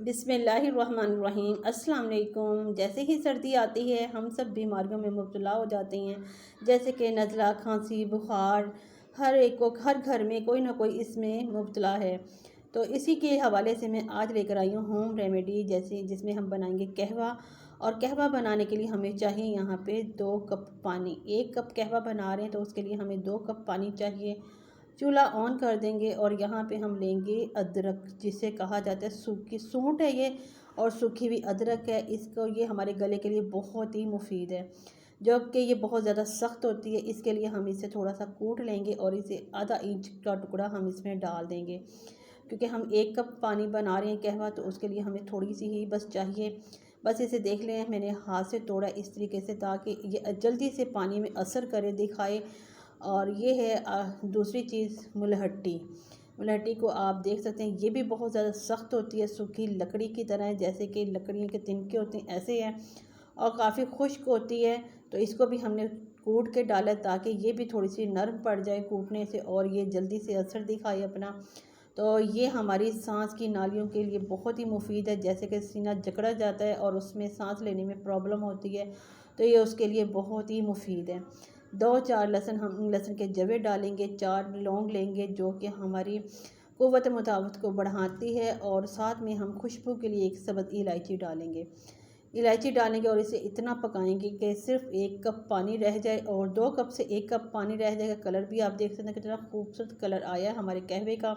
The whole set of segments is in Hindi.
बिस्मिल्लाहिर्रहमानिर्रहीम। अस्सलाम वालेकुम। जैसे ही सर्दी आती है हम सब बीमारियों में मुब्तला हो जाते हैं, जैसे कि नज़ला, खांसी, बुखार। हर एक को हर घर में कोई ना कोई इसमें मुब्तला है। तो इसी के हवाले से मैं आज लेकर आई हूँ होम रेमेडी, जैसे जिसमें हम बनाएंगे कहवा। और कहवा बनाने के लिए हमें चाहिए यहाँ पे 2 कप पानी। 1 कप कहवा बना रहे हैं तो उसके लिए हमें 2 कप पानी चाहिए। चूल्हा ऑन कर देंगे और यहाँ पे हम लेंगे अदरक, जिसे कहा जाता है सूखी सूंठ है ये, और सूखी हुई अदरक है। इसको ये हमारे गले के लिए बहुत ही मुफीद है, जबकि ये बहुत ज़्यादा सख्त होती है। इसके लिए हम इसे थोड़ा सा कूट लेंगे और इसे आधा इंच का टुकड़ा हम इसमें डाल देंगे, क्योंकि हम 1 कप पानी बना रहे हैं कहवा, तो उसके लिए हमें थोड़ी सी ही बस चाहिए। बस इसे देख लें, मैंने हाथ से तोड़ा इस तरीके से ताकि ये जल्दी से पानी में असर करे, दिखाए। और ये है दूसरी चीज़, मुलहट्टी। मुलहट्टी को आप देख सकते हैं, ये भी बहुत ज़्यादा सख्त होती है, सूखी लकड़ी की तरह है, जैसे कि लकड़ियों के तिनके होते हैं ऐसे है, और काफ़ी खुश्क होती है। तो इसको भी हमने कूट के डाला ताकि ये भी थोड़ी सी नरम पड़ जाए कूटने से, और ये जल्दी से असर दिखाए अपना। तो ये हमारी सांस की नालियों के लिए बहुत ही मुफीद है, जैसे कि सीना जकड़ा जाता है और उसमें सांस लेने में प्रॉब्लम होती है, तो ये उसके लिए बहुत ही मुफीद है। 2-4 लहसुन, हम लहसुन के जवे डालेंगे। 4 लौंग लेंगे जो कि हमारी क़ुव्वत मुतावत को बढ़ाती है, और साथ में हम खुशबू के लिए 1 सब्ज़ इलायची डालेंगे। इलायची डालेंगे और इसे इतना पकाएंगे कि सिर्फ 1 कप पानी रह जाए, और 2 कप से 1 कप पानी रह जाएगा। कलर भी आप देख सकते हैं कितना खूबसूरत कलर आया है हमारे कहवे का।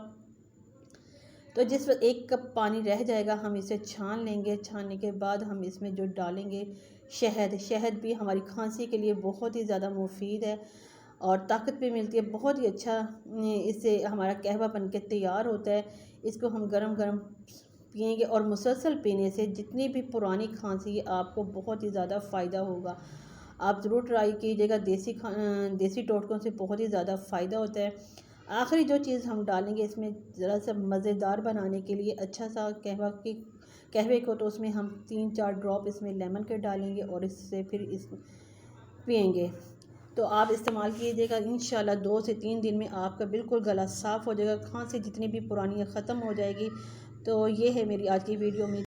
तो जिस वक्त 1 कप पानी रह जाएगा हम इसे छान लेंगे। छानने के बाद हम इसमें जो डालेंगे शहद। शहद भी हमारी खांसी के लिए बहुत ही ज़्यादा मुफीद है और ताकत भी मिलती है, बहुत ही अच्छा। इससे हमारा कहवा बन के तैयार होता है। इसको हम गरम गरम पिएंगे, और मुसलसल पीने से जितनी भी पुरानी खांसी है आपको बहुत ही ज़्यादा फ़ायदा होगा। आप ज़रूर ट्राई कीजिएगा, देसी टोटकों से बहुत ही ज़्यादा फ़ायदा होता है। आखिरी जो चीज़ हम डालेंगे इसमें ज़रा सा मज़ेदार बनाने के लिए अच्छा सा कहवे को, तो उसमें हम 3-4 ड्रॉप इसमें लेमन के डालेंगे और इससे फिर इस पिएंगे। तो आप इस्तेमाल कीजिएगा, इंशाल्लाह 2 से 3 दिन में आपका बिल्कुल गला साफ़ हो जाएगा, खांसी जितनी भी पुरानी है ख़त्म हो जाएगी। तो ये है मेरी आज की वीडियो में।